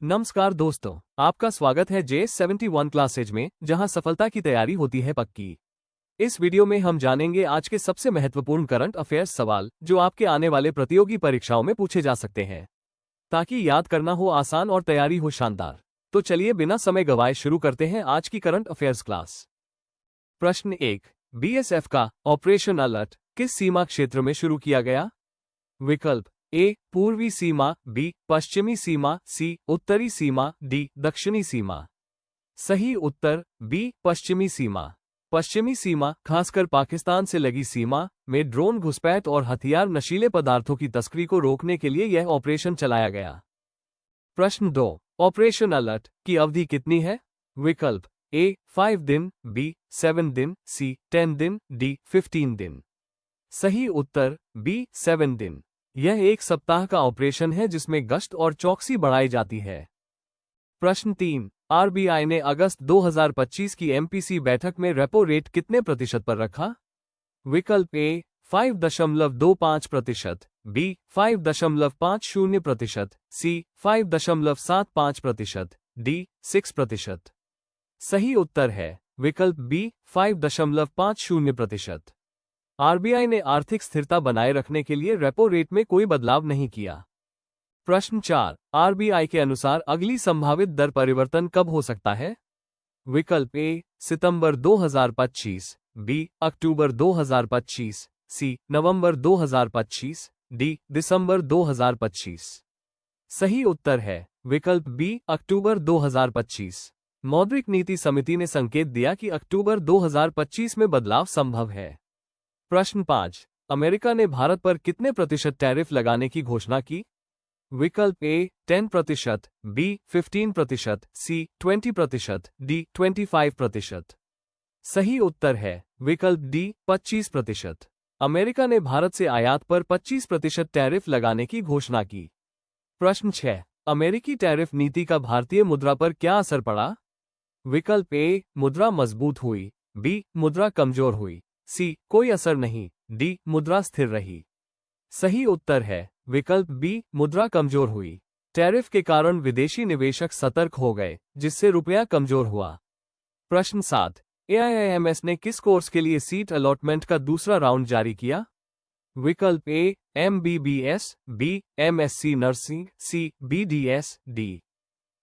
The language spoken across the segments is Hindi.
नमस्कार दोस्तों, आपका स्वागत है J71 क्लासेज में, जहां सफलता की तैयारी होती है पक्की। इस वीडियो में हम जानेंगे आज के सबसे महत्वपूर्ण करंट अफेयर्स सवाल जो आपके आने वाले प्रतियोगी परीक्षाओं में पूछे जा सकते हैं, ताकि याद करना हो आसान और तैयारी हो शानदार। तो चलिए बिना समय गवाए शुरू करते हैं आज की करंट अफेयर्स क्लास। प्रश्न 1, बीएसएफ का ऑपरेशन अलर्ट किस सीमा क्षेत्र में शुरू किया गया? विकल्प ए पूर्वी सीमा, बी पश्चिमी सीमा, सी उत्तरी सीमा, डी दक्षिणी सीमा। सही उत्तर बी पश्चिमी सीमा। पश्चिमी सीमा, खासकर पाकिस्तान से लगी सीमा में ड्रोन घुसपैठ और हथियार नशीले पदार्थों की तस्करी को रोकने के लिए यह ऑपरेशन चलाया गया। प्रश्न 2, ऑपरेशन अलर्ट की अवधि कितनी है? विकल्प ए 5 दिन, बी 7 दिन, सी 10 दिन, डी 15 दिन। सही उत्तर बी 7 दिन। यह एक सप्ताह का ऑपरेशन है जिसमें गश्त और चौकसी बढ़ाई जाती है। प्रश्न 3, आरबीआई ने अगस्त 2025 की एमपीसी बैठक में रेपो रेट कितने प्रतिशत पर रखा? विकल्प ए 5.25%, बी 5.50%, सी 5.75%, डी 6%। सही उत्तर है विकल्प बी 5.50%। आरबीआई ने आर्थिक स्थिरता बनाए रखने के लिए रेपो रेट में कोई बदलाव नहीं किया। प्रश्न 4, आरबीआई के अनुसार अगली संभावित दर परिवर्तन कब हो सकता है? विकल्प ए सितंबर 2025, बी अक्टूबर 2025, सी नवंबर 2025, डी दिसंबर 2025। सही उत्तर है विकल्प बी अक्टूबर 2025। मौद्रिक नीति समिति ने संकेत दिया कि अक्टूबर 2025 में बदलाव संभव है। प्रश्न 5, अमेरिका ने भारत पर कितने प्रतिशत टैरिफ लगाने की घोषणा की? विकल्प ए 10%, बी 15%, सी 20%, डी 25%। सही उत्तर है विकल्प डी 25%। अमेरिका ने भारत से आयात पर 25% टैरिफ लगाने की घोषणा की। प्रश्न 6, अमेरिकी टैरिफ नीति का भारतीय मुद्रा पर क्या असर पड़ा? विकल्प ए मुद्रा मजबूत हुई, बी मुद्रा कमजोर हुई, सी कोई असर नहीं, डी मुद्रा स्थिर रही। सही उत्तर है विकल्प बी मुद्रा कमजोर हुई। टैरिफ के कारण विदेशी निवेशक सतर्क हो गए, जिससे रुपया कमजोर हुआ। प्रश्न 7, एआईआईएमएस ने किस कोर्स के लिए सीट अलॉटमेंट का दूसरा राउंड जारी किया? विकल्प ए एमबीबीएस, बी एमएससी नर्सिंग, सी बीडीएस, डी।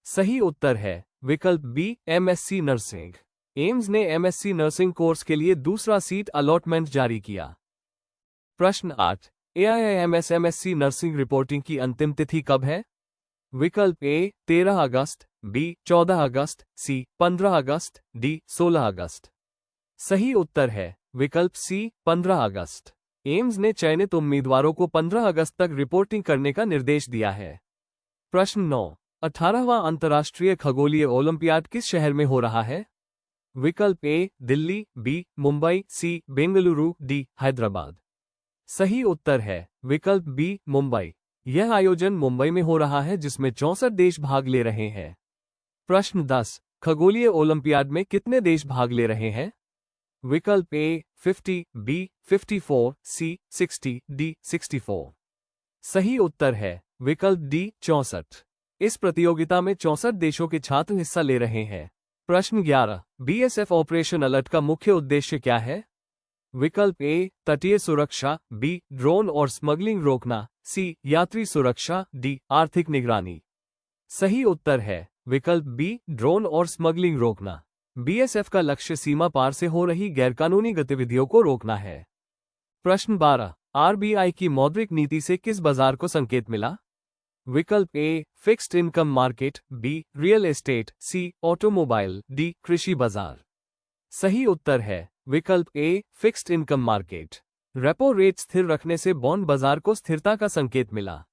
सही उत्तर है विकल्प बी एमएससी नर्सिंग। एम्स ने एमएससी नर्सिंग कोर्स के लिए दूसरा सीट अलॉटमेंट जारी किया। प्रश्न 8, एआईआईएमएस एमएससी नर्सिंग रिपोर्टिंग की अंतिम तिथि कब है? विकल्प ए 13 अगस्त, बी 14 अगस्त, सी 15 अगस्त, डी 16 अगस्त। सही उत्तर है विकल्प सी 15 अगस्त। एम्स ने चयनित उम्मीदवारों को 15 अगस्त तक रिपोर्टिंग करने का निर्देश दिया है। प्रश्न 9, 18वां अंतर्राष्ट्रीय खगोलीय ओलंपियाड किस शहर में हो रहा है? विकल्प ए दिल्ली, बी मुंबई, सी बेंगलुरु, डी हैदराबाद। सही उत्तर है विकल्प बी मुंबई। यह आयोजन मुंबई में हो रहा है जिसमें 64 देश भाग ले रहे हैं। प्रश्न 10, खगोलीय ओलंपियाड में कितने देश भाग ले रहे हैं? विकल्प ए 50, बी 54, सी 60, डी 64। सही उत्तर है विकल्प डी 64। इस प्रतियोगिता में 64 देशों के छात्र हिस्सा ले रहे हैं। प्रश्न 11, बीएसएफ ऑपरेशन अलर्ट का मुख्य उद्देश्य क्या है? विकल्प ए तटीय सुरक्षा, बी ड्रोन और स्मगलिंग रोकना, सी यात्री सुरक्षा, डी आर्थिक निगरानी। सही उत्तर है विकल्प बी ड्रोन और स्मगलिंग रोकना। बीएसएफ का लक्ष्य सीमा पार से हो रही गैरकानूनी गतिविधियों को रोकना है। प्रश्न 12, आरबीआई की मौद्रिक नीति से किस बाजार को संकेत मिला? विकल्प A fixed income market, B real estate, C automobile, D कृषि बाजार। सही उत्तर है विकल्प A fixed income market. Repo rate स्थिर रखने से बॉन्ड बाजार को स्थिरता का संकेत मिला।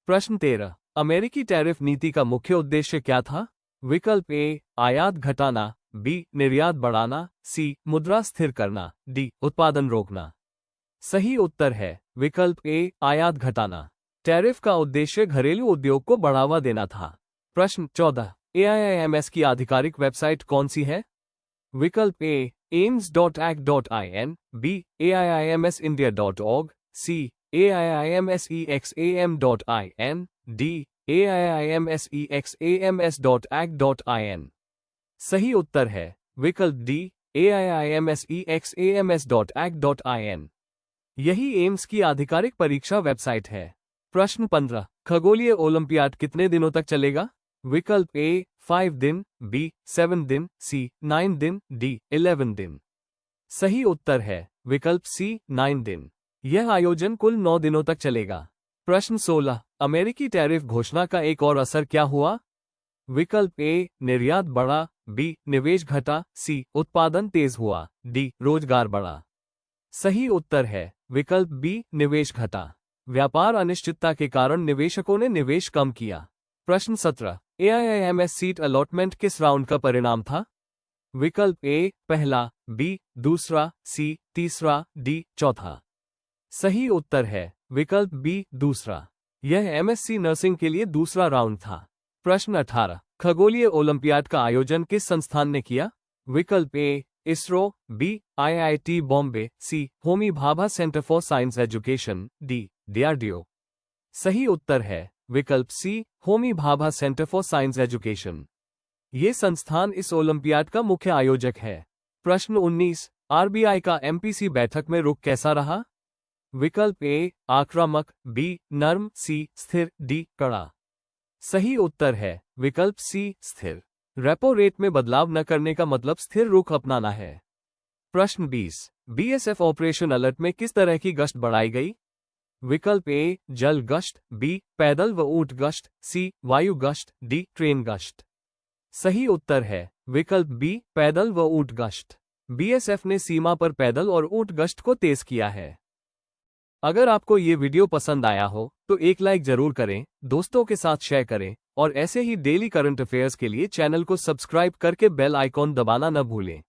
प्रश्न 13, अमेरिकी टैरिफ नीति का मुख्य उद्देश्य क्या था? विकल्प ए आयात घटाना, बी निर्यात बढ़ाना, सी मुद्रा स्थिर करना, डी उत्पादन रोकना। सही उत्तर है विकल्प ए आयात घटाना। टैरिफ का उद्देश्य घरेलू उद्योग को बढ़ावा देना था। प्रश्न 14, एआईआईएमएस की आधिकारिक वेबसाइट कौन सी है? विकल्प ए aims.act.in, बी aiimsindia.org, सी aiimsexam.in, डी aiimsexams.ac.in। सही उत्तर है विकल्प डी aiimsexams.ac.in। यही एम्स की आधिकारिक परीक्षा वेबसाइट है। प्रश्न 15, खगोलीय ओलंपियाड कितने दिनों तक चलेगा? विकल्प ए 5 दिन, बी 7 दिन, सी 9 दिन, डी 11 दिन। सही उत्तर है विकल्प सी 9 दिन। यह आयोजन कुल 9 दिनों तक चलेगा। प्रश्न 16, अमेरिकी टैरिफ घोषणा का एक और असर क्या हुआ? विकल्प ए निर्यात बढ़ा, बी निवेश घटा, सी उत्पादन तेज हुआ, डी रोजगार बढ़ा। सही उत्तर है विकल्प बी निवेश घटा। व्यापार अनिश्चितता के कारण निवेशकों ने निवेश कम किया। प्रश्न 17, AIIMS सीट अलॉटमेंट किस राउंड का परिणाम था? विकल्प ए पहला, बी दूसरा, सी तीसरा, डी चौथा। सही उत्तर है विकल्प बी दूसरा। यह MSc नर्सिंग के लिए दूसरा राउंड था। प्रश्न 18, खगोलीय ओलंपियाड का आयोजन किस संस्थान ने किया? विकल्प A ISRO, B IIT Bombay, C Homi Bhabha centre for science education, D DRDO। सही उत्तर है विकल्प C Homi Bhabha centre for science education. ये संस्थान इस ओलंपियाड का मुख्य आयोजक है। प्रश्न 19, RBI का MPC बैठक में रुख कैसा रहा? विकल्प ए आक्रामक, बी नर्म, सी स्थिर, डी कड़ा। सही उत्तर है विकल्प सी स्थिर। रेपो रेट में बदलाव न करने का मतलब स्थिर रुख अपनाना है। प्रश्न 20, BSF ऑपरेशन अलर्ट में किस तरह की गश्त बढ़ाई गई? विकल्प ए जल गश्त, बी पैदल व ऊंट गश्त, सी वायु गश्त, डी ट्रेन गश्त। सही उत्तर है विकल्प बी पैदल व ऊंट गश्त। BSF ने सीमा पर पैदल और ऊंट गश्त को तेज किया है। अगर आपको ये वीडियो पसंद आया हो तो एक लाइक जरूर करें, दोस्तों के साथ शेयर करें और ऐसे ही डेली करंट अफेयर्स के लिए चैनल को सब्सक्राइब करके बेल आइकॉन दबाना न भूलें।